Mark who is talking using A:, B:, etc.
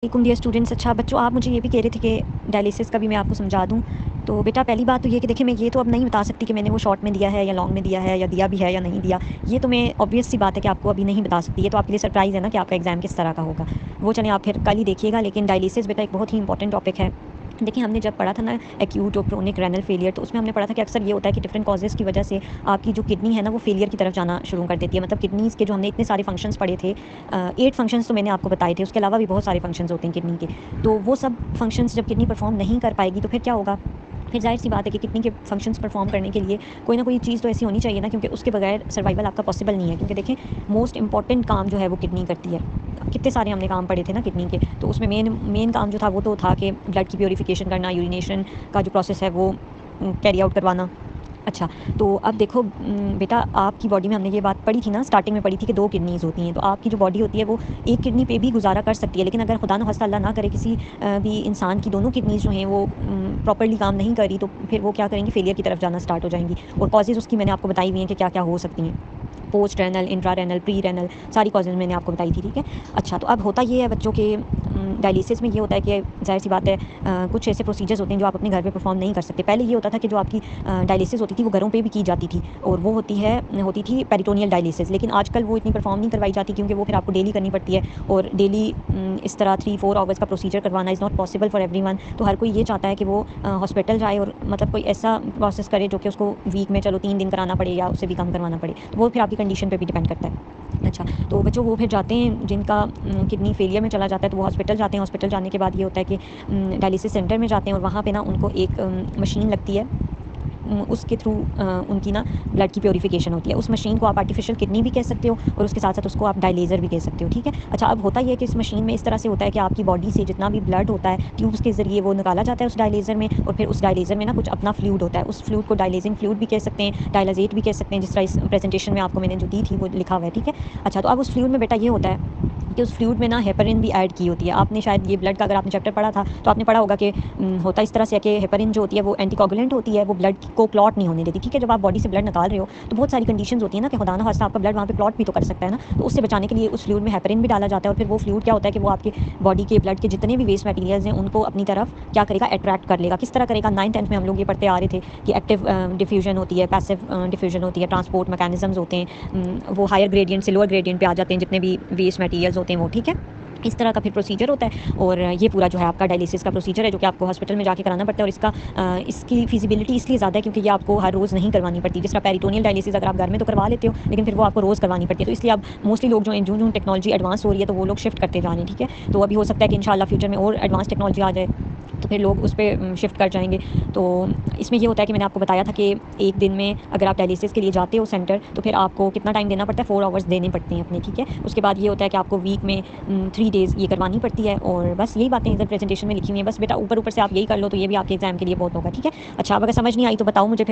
A: वालेकुम dear students. अच्छा बच्चों, आप मुझे ये भी कह रहे थे कि डायलिसिस का भी मैं आपको समझा दूँ। तो बेटा पहली बात तो ये कि देखिए, मैं ये तो अब नहीं बता सकती कि मैंने वो शॉर्ट में दिया है या लॉन्ग में दिया है या दिया भी है या नहीं दिया। ये तो मैं ऑब्वियस सी बात है कि आपको अभी नहीं बता सकती। ये तो आपके लिए सरप्राइज़ है ना कि आपका एग्ज़ाम किस तरह का होगा। वो चलें, आप फिर कल ही देखिएगा। लेकिन डायलिसिस बेटा एक बहुत ही इंपॉर्टेंट टॉपिक है। देखिए, हमने जब पढ़ा था ना एक्यूट और क्रोनिक रेनल फेलियर, तो उसमें हमने पढ़ा था कि अक्सर ये होता है कि डिफरेंट कॉजेज़ की वजह से आपकी जो किडनी है ना, वो फेलियर की तरफ जाना शुरू कर देती है। मतलब किडनीज़ के जो हमने इतने सारे फंक्शंस पढ़े थे, 8 फंक्शंस तो मैंने आपको बताए थे, उसके अलावा भी बहुत सारे फंक्शंस होते हैं किडनी के। तो वो सब फंक्शंस जब किडनी परफॉर्म नहीं कर पाएगी तो फिर क्या होगा? फिर ज़ाहिर-सी बात है कि किडनी के फंक्शंस परफॉर्म करने के लिए कोई ना कोई चीज़ तो ऐसी होनी चाहिए ना, क्योंकि उसके बगैर सर्वाइवल आपका पॉसिबल नहीं है। क्योंकि देखें, मोस्ट इंपॉर्टेंट काम जो है वो किडनी करती है। कितने सारे हमने काम पढ़े थे ना किडनी के, तो उसमें मेन मेन काम जो था वो तो था कि ब्लड की प्यूरिफिकेशन करना, यूरिनेशन का जो प्रोसेस है वो कैरी आउट करवाना। अच्छा, तो अब देखो बेटा, आपकी बॉडी में हमने ये बात पढ़ी थी ना, स्टार्टिंग में पढ़ी थी कि 2 किडनीज़ होती हैं। तो आपकी जो बॉडी होती है वो एक किडनी पे भी गुज़ारा कर सकती है। लेकिन अगर खुदा न ख़ास्ता अल्लाह ना करे किसी भी इंसान की दोनों किडनीज़ जो हैं वो प्रॉपर्ली काम नहीं कर रही, तो फिर वो क्या करेंगी, फेलियर की तरफ जाना स्टार्ट हो जाएँगी। और कॉजेज़ उसकी मैंने आपको बताई हुई हैं कि क्या-क्या हो सकती हैं। Post renal, intra renal, pre renal, सारी कॉजेज़ मैंने आपको बताई थी, ठीक है? अच्छा, तो अब होता ये है बच्चों के डायलिसिस में ये होता है कि ज़ाहिर-सी बात है, कुछ ऐसे प्रोसीजर्स होते हैं जो आप अपने घर पे परफॉर्म नहीं कर सकते। पहले ये होता था कि जो आपकी डायलिसिस होती थी वो घरों पे भी की जाती थी, और वो होती थी पेरिटोनियल डायलिसिस। लेकिन आजकल वो इतनी परफॉर्म नहीं करवाई जाती, क्योंकि वो फिर आपको डेली करनी पड़ती है, और डेली इस तरह 3-4 आवर्स का प्रोसीजर करवाना is not possible for everyone. तो हर कोई ये चाहता है कि वो हॉस्पिटल जाए और मतलब कोई ऐसा प्रोसेस करे जो कि उसको वीक में चलो 3 दिन कराना पड़े या उससे भी कम करवाना पड़े। तो वो फिर आपकी कंडीशन पे भी डिपेंड करता है। अच्छा, तो बच्चों वो फिर जाते हैं जिनका किडनी फेलियर में चला जाता है, तो वो हॉस्पिटल जाते हैं। हॉस्पिटल जाने के बाद ये होता है कि डायलिसिस सेंटर में जाते हैं, और वहाँ पे ना उनको एक मशीन लगती है। उसके थ्रू उनकी ना ब्लड की प्यूरिफिकेशन होती है। उस मशीन को आप आर्टिफिशियल किडनी भी कह सकते हो, और उसके साथ-साथ उसको आप डायलेज़र भी कह सकते हो, ठीक है? अच्छा, अब होता ये है कि इस मशीन में इस तरह से होता है कि आपकी बॉडी से जितना भी ब्लड होता है, ट्यूब्स के ज़रिए वो निकाला जाता है उस डायलेज़र में, और फिर उस डायलेज़र में ना कुछ अपना फ्लूइड होता है। उस फ्लूइड को डायलेजिंग फ्लूइड भी कह सकते हैं, डायलाज़ेट भी कह सकते हैं, जिस तरह इस प्रेज़ेंटेशन में आपको मैंने जो दी थी वो लिखा हुआ है, ठीक है? अच्छा, तो अब उस फ्लूइड में बेटा ये होता है कि उस फ्लूइड में ना हेपरिन भी ऐड की होती है। आपने शायद ये ब्लड का अगर आपने चैप्टर पढ़ा था, तो आपने पढ़ा होगा कि होता इस तरह से है कि हेपरिन जो होती है वो एंटीकोगुलेंट होती है, वो ब्लड को क्लॉट नहीं होने देती, ठीक है? जब आप बॉडी से ब्लड निकाल रहे हो, तो बहुत सारी कंडीशंस होती है ना कि खुदा ना खास्ता आपका ब्लड वहाँ पे क्लॉट भी तो कर सकता है ना, तो उससे बचाने के लिए उस फ्लूइड में हेपरिन भी डाला जाता है, और फिर वो फ्लूइड क्या होता है कि वो आपके बॉडी के ब्लड के जितने भी वेस्ट मटेरियल्स हैं उनको अपनी तरफ क्या करेगा, अट्रैक्ट कर लेगा। किस तरह करेगा? 9th-10th में हम लोग ये पढ़ते आ रहे थे कि एक्टिव डिफ्यूजन होती है, पैसिव डिफ्यूजन होती है, ट्रांसपोर्ट मैकेनिज्म्स होते हैं। वो हायर ग्रेडियंट से लोअर ग्रेडियंट पे आ जाते हैं जितने भी वेस्ट मटेरियल्स होते हैं वो, ठीक है? इस तरह का फिर प्रोसीजर होता है, और ये पूरा जो है आपका डायलिसिस का प्रोसीजर है, जो कि आपको हॉस्पिटल में जाके कराना पड़ता है। और इसकी फिजिबिलिटी इसलिए ज़्यादा है क्योंकि ये आपको हर रोज़ नहीं करवानी पड़ती। जिस तरह पेरिटोनियल डायलिसिस अगर आप घर में तो करवा लेते हो, लेकिन फिर वो आपको रोज़ करवानी पड़ती है। तो इसलिए अब मोस्टली लोग जो हैं, जूँ-जूँ टेक्नोलॉजी एडवांस हो रही है, तो वो लोग शिफ्ट करते जा रहे हैं, ठीक है? तो अभी हो सकता है कि इंशाल्लाह फ्यूचर में और एडवांस टेक्नोलॉजी आ जाए, तो फिर लोग उस पे शिफ्ट कर जाएँगे। तो इसमें ये होता है कि मैंने आपको बताया था कि एक दिन में अगर आप डायलिसिस के लिए जाते हो सेंटर, तो फिर आपको कितना टाइम देना पड़ता है, 4 आवर्स देने पड़ते हैं अपने, ठीक है? उसके बाद ये होता है कि आपको वीक में 3 डेज़ ये करवानी पड़ती है, और बस यही बातें इधर प्रेजेंटेशन में लिखी हुई हैं। बस बेटा ऊपर-ऊपर से आप यही कर लो, तो ये भी आपके एग्ज़ाम के लिए बहुत होगा, ठीक है? अच्छा, अब अगर समझ नहीं आई तो बताओ मुझे फिर।